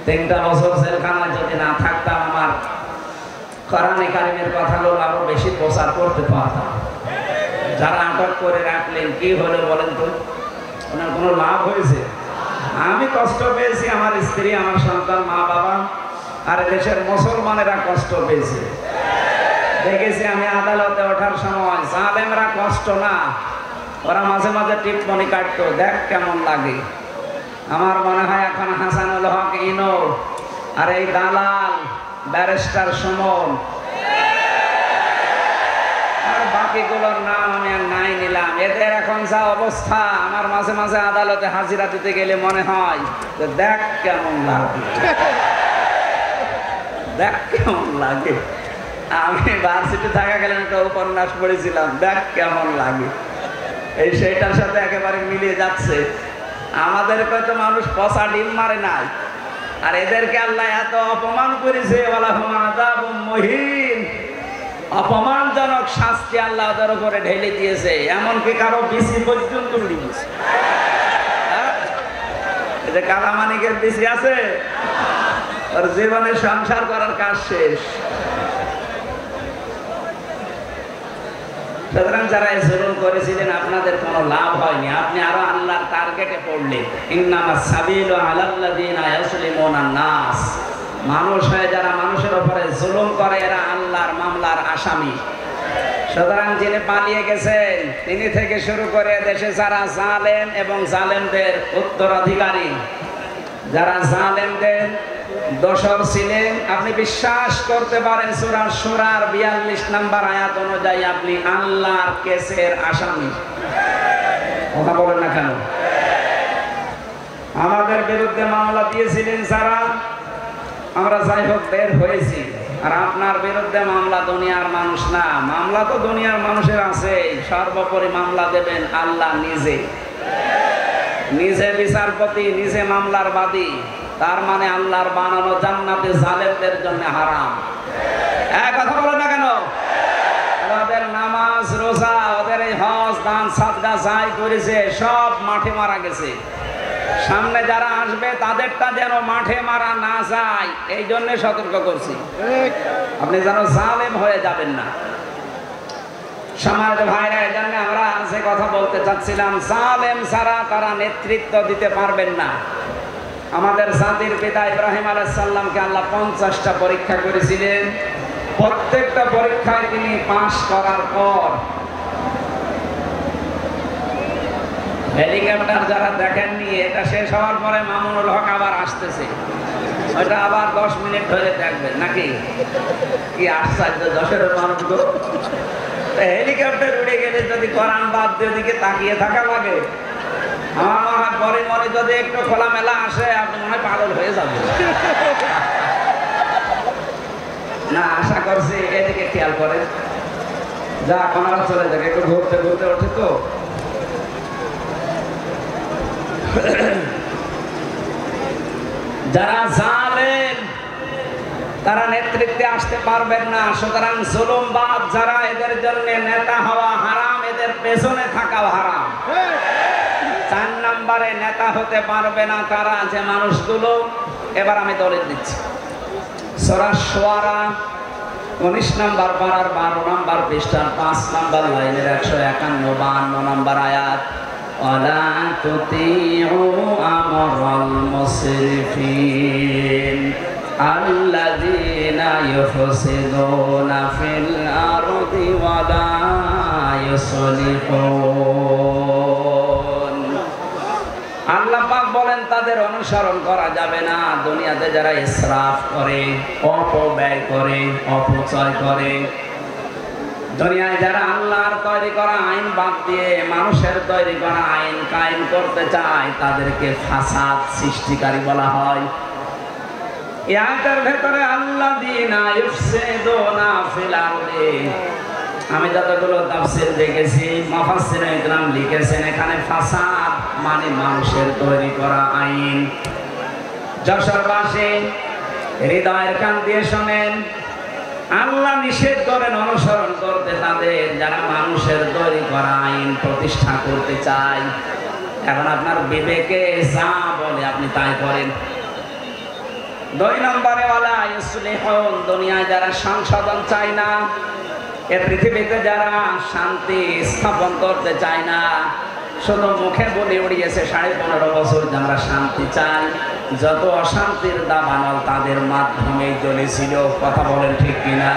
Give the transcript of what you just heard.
3টা বছর জেলখানায় যদি না থাকতাম, আমার কোরআনে কারিমের কথাগুলো আরো বেশি প্রচার করতে পারতাম। যারা আটক করে রাখলেন, কি হলো বলেন তো? ওনার কোনো লাভ হয়েছে? আমি কষ্ট পেয়েছি, আমার স্ত্রী, আমার সন্তান, মা বাবা, আর দেশের মুসলমানেরা কষ্ট পেয়েছে। দেখেছি আমি আদালতে ওঠার সময়, জালেমরা কষ্ট না, ওরা মাঝে মাঝে টিপমনি কাটতো, দেখ কেমন লাগে। আমার মনে হয় এখন হাসানুল হক ইনো আর এই দালাল ব্যারিস্টার সুমন আর বাকিগুলোর নাম আমি আর নাই নিলাম, এদের এখন যা অবস্থা, আমার মাঝে মাঝে আদালতে হাজিরা দিতে গেলে মনে হয় যে দেখ কেমন লাগে, দেখ কেমন লাগে। আমি ভার্সিটি থাকা গেলেন একটা উপন্যাস পড়েছিলাম, দেখ কেমন লাগে। এই সেইটার সাথে একেবারে মিলিয়ে যাচ্ছে। আমাদেরকে তো মানুষ পচা ডিম মারে নাই, আর এদেরকে আল্লাহ এত অপমান করেছে, মহিন অপমানজনক শাস্তি আল্লাহ ওদের উপরে ঢেলে দিয়েছে, এমনকি কারো বিসি পর্যন্ত দিয়েছে। এই যে কালামানিকের বিসি আছে, ওর জীবনে সংসার করার কাজ শেষ। সুতরাং যারা এই জুলুম করেছিলেন, আপনাদের কোনো লাভ হয়নি, আপনি আরো আল্লাহর টার্গেটে পড়লেন। ইন্নামাস সাবিলু আলাল্লাযিনা ইয়াসলিমুনান নাস, মানুষ হয়ে যারা মানুষের উপরে জুলুম করে, এরা আল্লাহর মামলার আসামি। সুতরাং যিনি পালিয়ে গেছেন, তিনি থেকে শুরু করে দেশে যারা জালেম এবং জালেমদের উত্তরাধিকারী, যারা জালেমদের দোসর ছিলেন, আপনি বিশ্বাস করতে পারেন সূরা শুরার 42 নম্বর আয়াত অনুযায়ী আপনি আল্লাহর কেসের আসামি। কথা বলেন না কেন? আমাদের বিরুদ্ধে মামলা দিয়েছিলেন যারা, আমরা যাই হোক বের হয়েছি। আর আপনার বিরুদ্ধে মামলা দুনিয়ার মানুষ না, মামলা তো দুনিয়ার মানুষের আছে, সর্বোপরি মামলা দেবেন আল্লাহ নিজে। নিজে বিচারপতি, নিজে মামলার বাদী, তার মানে আল্লাহর বানানো জান্নাতে জালেমদের জন্য হারাম। কথা বলে না কেন? ওদের নামাজ রোজা, ওদের এই হজ দান সাদকা যাই করেছে সব মাঠে মারা গেছে। সামনে যারা আসবে তাদেরটা যেন মাঠে মারা না যায়, এই জন্য সতর্ক করছি, আপনি যেন জালেম হয়ে যাবেন না। সমাজ ভাইরা, এই জন্য আমরা যে কথা বলতে চাচ্ছিলাম, জালেম ছাড়া তারা নেতৃত্ব দিতে পারবেন না। আমাদের জাতির পিতা ইব্রাহিম আলাইহিস সালামকে আল্লাহ 50টা পরীক্ষা করেছিলেন। প্রত্যেকটা পরীক্ষায় তিনি পাশ করার পর, হেলিকপ্টার যারা দেখেননি, এটা শেষ হওয়ার পরে মামুনুল হক আবার আসতেছে, ওইটা আবার 10 মিনিট ধরে দেখবেন নাকি? কি আশ্চর্য, 10-এর মানুষ তো হেলিকপ্টার উড়ে গেলে যদি কোরআন বাদ দিয়ে ওদিকে তাকিয়ে থাকা লাগে, আমার মনে হয় পরে মনে যদি একটু খোলামেলা আসে, আপনি মনে হয় পাগল হয়ে যাবেন। না, আশা করছি এদিকে খেয়াল করেন, যা আপনারা চলে যাবে, একটু ঘুরতে ঘুরতে ওঠে তো। যারা জালেম তারা নেতৃত্বে আসতে পারবেন না। সুতরাং জুলুমবাজ যারা, এদের জন্য নেতা হওয়া হারাম, এদের পেছনে থাকাও হারাম। 4 নম্বরে নেতা হতে পারবে না তারা, যে মানুষগুলো, এবার আমি দলিল দিচ্ছি, সূরা শুআরা 19 নম্বর পারার 12 নম্বর পৃষ্ঠার 5 নম্বর লাইনের 151-52 নম্বর আয়াত, ওয়ালা তুতিউ আমরাল মুসরিফিন আল্লাযীনা ইউফসিদুনা ফিল আরদি ওয়ালা ইউসলিহুন। আল্লাহ পাক বলেন তাদের অনুসরণ করা যাবে না, দুনিয়াতে যারা ইসরাফ করে, অপব্যয় করে, অপচয় করে, দুনিয়ায় যারা আল্লাহর তৈরি করা আইন বাদ দিয়ে মানুষের তৈরি করা আইন কায়েম করতে চায়, তাদেরকে ফাসাদ সৃষ্টিকারী বলা হয়। এই আয়াতের ভেতরে আল্লাযীনা ইউফসিদুনা ফিল আরদি, আমি যতগুলো তাফসীর দেখেছি, মুফাসসিরিনে ইকরাম লিখেছেন, এখানে ফাসাদ মানে মানুষের তৈরি করা আইন। যশোরবাসী হৃদয়ের কান দিয়ে শোনেন, আল্লাহ নিষেধ করেন অনুসরণ করতে তাদের যারা মানুষের তৈরি করা আইন প্রতিষ্ঠা করতে চায়। এখন আপনার বিবেকে যা বলে আপনি তাই করেন। দুই নম্বরে ওয়ালা ইউসলিহুন, দুনিয়ায় যারা সংশোধন চায় না, এ পৃথিবীতে যারা শান্তি স্থাপন করতে চায় না, শুধু মুখে বলে উড়িয়েছে 15.5 বছর যে আমরা শান্তি চাই, যত অশান্তির দাবানল তাদের মাধ্যমেই চলেছিল। কথা বলেন ঠিক কিনা?